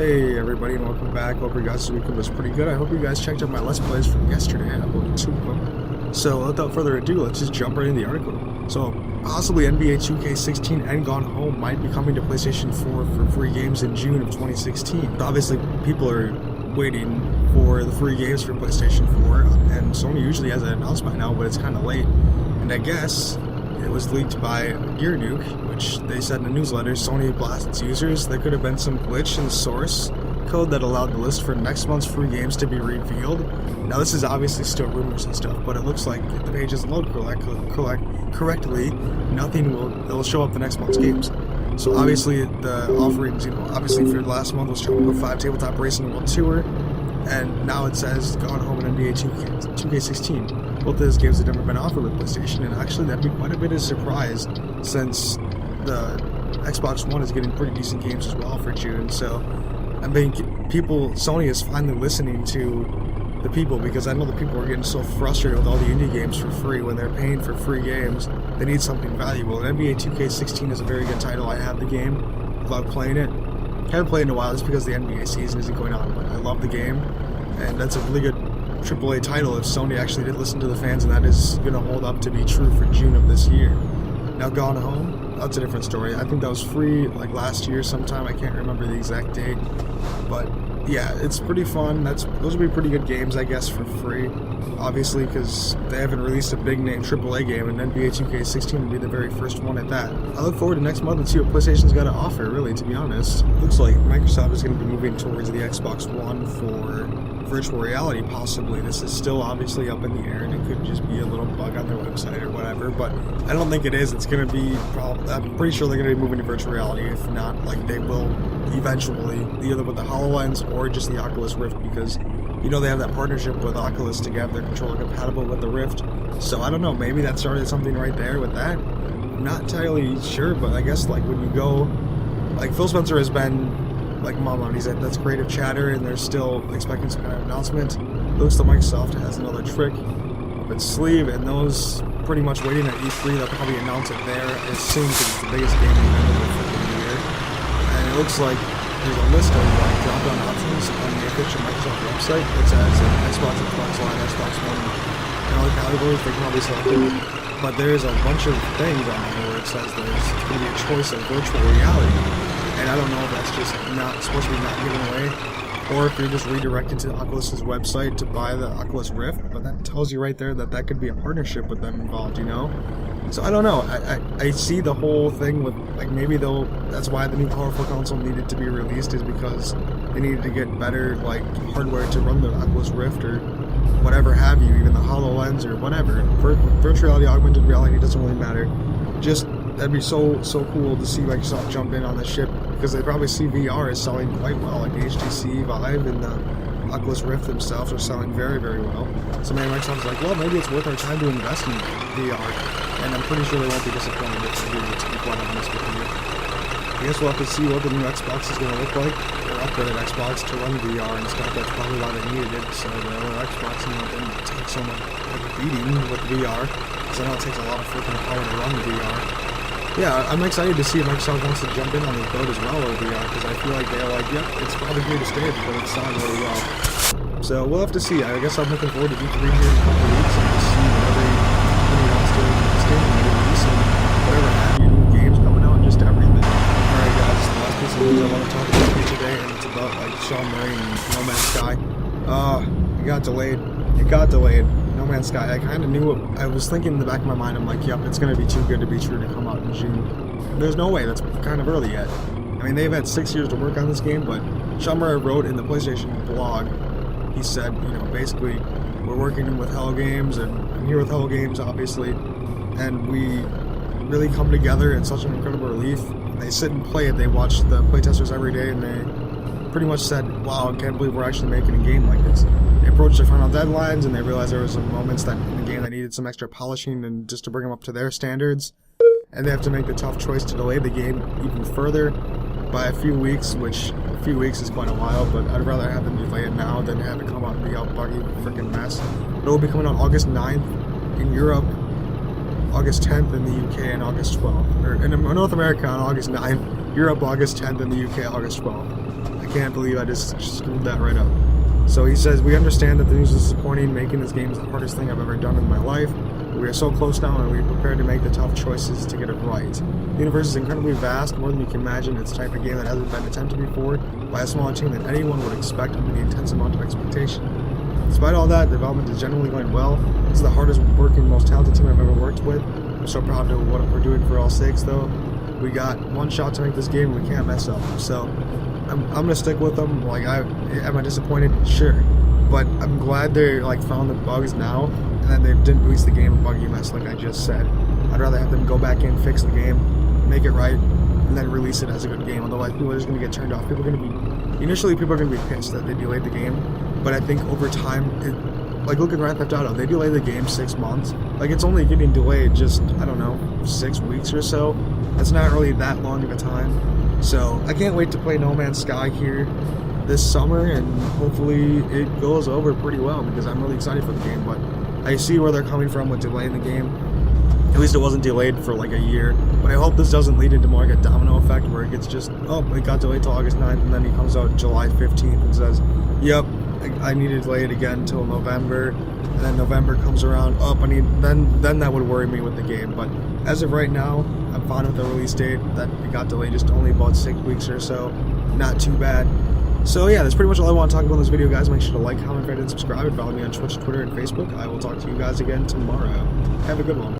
Hey everybody and welcome back. Hope your guys' weekend was pretty good. I hope you guys checked out my Let's Plays from yesterday. I uploaded 2 of them. So without further ado, let's just jump right into the article. So possibly NBA 2K16 and Gone Home might be coming to PlayStation 4 for free games in June of 2016. Obviously people are waiting for the free games for PlayStation 4, and Sony usually has an announcement now, but it's kind of late. And I guess it was leaked by Gear Nuke, which they said in the newsletter Sony blasted its users. There could have been some glitch in the source code that allowed the list for next month's free games to be revealed. Now this is obviously still rumors and stuff, but it looks like if the page doesn't load correctly, it'll show up the next month's games. So obviously the offerings, obviously for last month was Tropical 5 Tabletop Racing World Tour, and now it says Gone Home and NBA 2K16. Both of those games have never been offered with PlayStation, and actually that'd be quite a bit of a surprise since the Xbox One is getting pretty decent games as well for June. So I think Sony is finally listening to the people, because I know the people are getting so frustrated with all the indie games for free. When they're paying for free games, they need something valuable. And NBA 2K16 is a very good title. I have the game, love playing it. Haven't played in a while just because the NBA season isn't going on, but I love the game, and that's a really good AAA title if Sony actually did listen to the fans, and that is going to hold up to be true for June of this year. Now Gone Home, that's a different story. I think that was free like last year sometime. I can't remember the exact date, but yeah, it's pretty fun. Those would be pretty good games, I guess, for free. Obviously, because they haven't released a big name AAA game, and NBA 2K16 would be the very first one at that. I look forward to next month and see what PlayStation's got to offer, really, to be honest. Looks like Microsoft is going to be moving towards the Xbox One for virtual reality, possibly. This is still obviously up in the air, and it could just be a little bug on their website or whatever, but I don't think it is. It's going to be, I'm pretty sure they're going to be moving to virtual reality. If not, like, they will eventually, either with the HoloLens or just the Oculus Rift, because they have that partnership with Oculus to have their controller compatible with the Rift. So I don't know, maybe that started something right there with that. I'm not entirely sure, but I guess like when you go, like Phil Spencer has been like mom, he said that's creative chatter, and they're still expecting some kind of announcement. It looks like Microsoft has another trick up its sleeve, and those pretty much waiting at E3. They'll probably announce it there as soon, because it's the biggest gaming event of the year. And it looks like there's a list of like drop-down options on the official Microsoft website that says Xbox, Xbox One, Xbox One, and other categories. They can probably select it. But there's a bunch of things on there where it says there's going to be a choice of virtual reality. And I don't know if that's just not supposed to be not given away, or if you're just redirected to Oculus's website to buy the Oculus Rift. But that tells you right there that that could be a partnership with them involved, So I don't know. I see the whole thing with, like, maybe that's why the new powerful console needed to be released, is because they needed to get better, like, hardware to run the Oculus Rift or whatever have you, even the HoloLens or whatever. Virtual reality, augmented reality, doesn't really matter. Just, that'd be so cool to see Microsoft jump in on the ship, because they probably see VR as selling quite well, like the HTC Vive and the Oculus Rift themselves are selling very, very well. So maybe Microsoft's like, well, maybe it's worth our time to invest in VR. And I'm pretty sure they won't be disappointed if they do, to be quite honest with you. I guess we'll have to see what the new Xbox is going to look like, or upgraded Xbox to run VR and stuff. That's probably why they needed it, so the other Xbox didn't take so much of a beating with VR, because I know it takes a lot of freaking power to run the VR. Yeah, I'm excited to see if Microsoft wants to jump in on this boat as well with VR, because I feel like they're like, yep, it's probably here to stay because it's selling really well. So we'll have to see. I guess I'm looking forward to E3 here in a couple of weeks and just see whatever company wants to stand and release and whatever have you, new games coming out and just everything. Alright guys, the last piece of news I want to talk about here today, and it's about like Sean Murray and No Man's Sky. It got delayed. No Man's Sky. I kind of knew it. I was thinking in the back of my mind, I'm like, yep, it's going to be too good to be true to come out in June. There's no way. That's kind of early yet. I mean, they've had 6 years to work on this game, but Sean Murray wrote in the PlayStation blog, he said, basically, we're working with Hello Games, and I'm here with Hello Games, obviously, and we really come together in such an incredible relief. They sit and play it. They watch the playtesters every day, and they pretty much said, wow, I can't believe we're actually making a game like this. They approached their final deadlines, and they realized there were some moments that in the game that needed some extra polishing and just to bring them up to their standards. And they have to make the tough choice to delay the game even further by a few weeks, which a few weeks is quite a while, but I'd rather have them delay it now than have it come out and be a buggy freaking mess. It will be coming out August 9th in Europe, August 10th in the UK, and August 12th. Or in North America on August 9th, Europe August 10th, and the UK August 12th. can't believe I just screwed that right up. So he says, we understand that the news is disappointing. Making this game is the hardest thing I've ever done in my life. We are so close now, and we are prepared to make the tough choices to get it right. The universe is incredibly vast, more than you can imagine. It's the type of game that hasn't been attempted before by a smaller team than anyone would expect under the intense amount of expectation. Despite all that, development is generally going well. This is the hardest working, most talented team I've ever worked with. I'm so proud of what we're doing for all sakes, though. We got one shot to make this game, and we can't mess up. So I'm gonna stick with them. Like, am I disappointed? Sure, but I'm glad they like found the bugs now, and then they didn't release the game a buggy mess like I just said. I'd rather have them go back in, fix the game, make it right, and then release it as a good game. Otherwise, people are just gonna get turned off. People are gonna be people are gonna be pissed that they delayed the game. But I think over time, like look at Grand Theft Auto, they delayed the game 6 months. Like it's only getting delayed just, I don't know, 6 weeks or so. That's not really that long of a time. So I can't wait to play No Man's Sky here this summer, and hopefully it goes over pretty well because I'm really excited for the game. But I see where they're coming from with delaying the game. At least it wasn't delayed for like a year. But I hope this doesn't lead into more like a domino effect where it gets just, oh, it got delayed till August 9th, and then he comes out July 15th and says, yep, I need to delay it again until November, and then November comes around, then that would worry me with the game. But as of right now, I'm fine with the release date, that it got delayed just only about 6 weeks or so, not too bad. So yeah, that's pretty much all I want to talk about in this video, guys. Make sure to like, comment, rate, and subscribe, and follow me on Twitch, Twitter, and Facebook. I will talk to you guys again tomorrow. Have a good one.